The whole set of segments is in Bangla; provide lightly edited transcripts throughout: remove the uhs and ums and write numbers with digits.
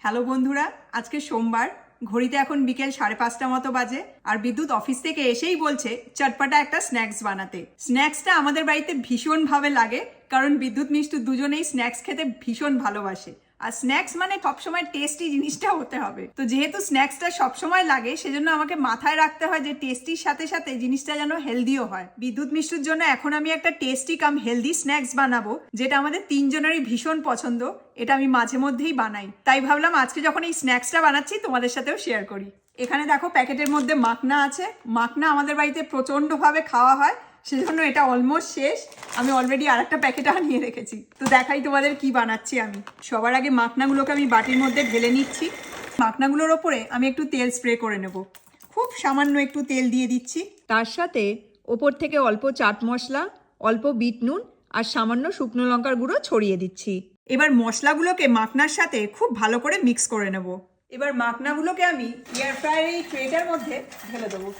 হ্যালো বন্ধুরা, আজকে সোমবার, ঘড়িতে এখন বিকেল 5:30 মতো বাজে। আর বিদ্যুৎ অফিস থেকে এসেই বলছে চটপটা একটা স্ন্যাক্স বানাতে। স্ন্যাক্সটা আমাদের বাড়িতে ভীষণ ভাবে লাগে, কারণ বিদ্যুৎ মিষ্টু দুজনেই স্ন্যাক্স খেতে ভীষণ ভালোবাসে। আর স্ন্যাক্স মানে সবসময় টেস্টি জিনিসটা হতে হবে। তো যেহেতু স্ন্যাক্সটা সবসময় লাগে, সেজন্য আমাকে মাথায় রাখতে হয় যে টেস্টির সাথে সাথে জিনিসটা যেন হেলদিও হয়। বিদ্যুৎ মিষ্টুর জন্য এখন আমি একটা টেস্টি কাম হেলদি স্ন্যাক্স বানাবো, যেটা আমাদের তিনজনেরই ভীষণ পছন্দ। এটা আমি মাঝে মধ্যেই বানাই, তাই ভাবলাম আজকে যখন এই স্ন্যাক্সটা বানাচ্ছি তোমাদের সাথেও শেয়ার করি। এখানে দেখো প্যাকেটের মধ্যে মাখনা আছে। মাখনা আমাদের বাড়িতে প্রচণ্ডভাবে খাওয়া হয়, সেজন্য এটা অলমোস্ট শেষ। আমি অলরেডি আর একটা প্যাকেট আনিয়ে রেখেছি। তো দেখাই তোমাদের কি বানাচ্ছি আমি। সবার আগে মাখনাগুলোকে আমি বাটির মধ্যে ঢেলে নিচ্ছি। মাখনাগুলোর ওপরে আমি একটু তেল স্প্রে করে নেব। খুব সামান্য একটু তেল দিয়ে দিচ্ছি। তার সাথে ওপর থেকে অল্প চাট মশলা, অল্প বিট নুন আর সামান্য শুকনো লঙ্কার গুঁড়ো ছড়িয়ে দিচ্ছি। এবার মশলাগুলোকে মাখনার সাথে খুব ভালো করে মিক্স করে নেব। এবার মাখনাগুলোকে আমি এয়ার ফ্রায়ার এই ট্রেটার মধ্যে ঢেলে দেবো।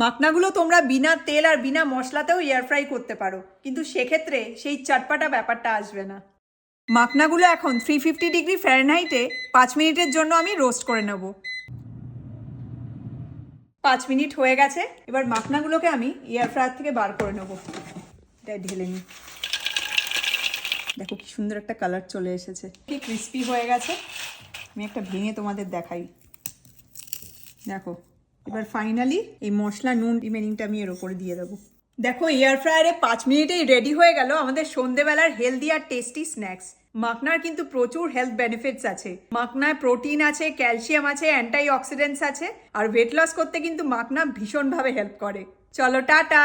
মাখনাগুলো তোমরা বিনা তেল আর বিনা মশলাতেও এয়ার ফ্রাই করতে পারো, কিন্তু সেক্ষেত্রে সেই চটপাটা ব্যাপারটা আসবে না। মাখনাগুলো এখন 350 ডিগ্রি ফ্যারেনহাইটে 5 মিনিটের জন্য আমি রোস্ট করে নেব। 5 মিনিট হয়ে গেছে। এবার মাখনাগুলোকে আমি এয়ার ফ্রায়ার থেকে বার করে নেব। এটা ঢেলে নিই। দেখো কি সুন্দর একটা কালার চলে এসেছে, কি ক্রিস্পি হয়ে গেছে। আমি একটা ভেঙে তোমাদের দেখাই। দেখো, এবার ফাইনালি এই মশলা নুন রিমেনিংটা আমি এর উপরে দিয়ে দেবো। দেখো, এয়ার ফ্রায়ারে 5 মিনিটেই রেডি হয়ে গেল আমাদের সন্ধেবেলার হেলদি আর টেস্টি স্ন্যাক্স। মাখনার কিন্তু প্রচুর হেলথ বেনিফিটস আছে। মাখনায় প্রোটিন আছে, ক্যালসিয়াম আছে, অ্যান্টি অক্সিডেন্টস আছে। আর ওয়েট লস করতে কিন্তু মাখনা ভীষণভাবে হেল্প করে। চলো টাটা।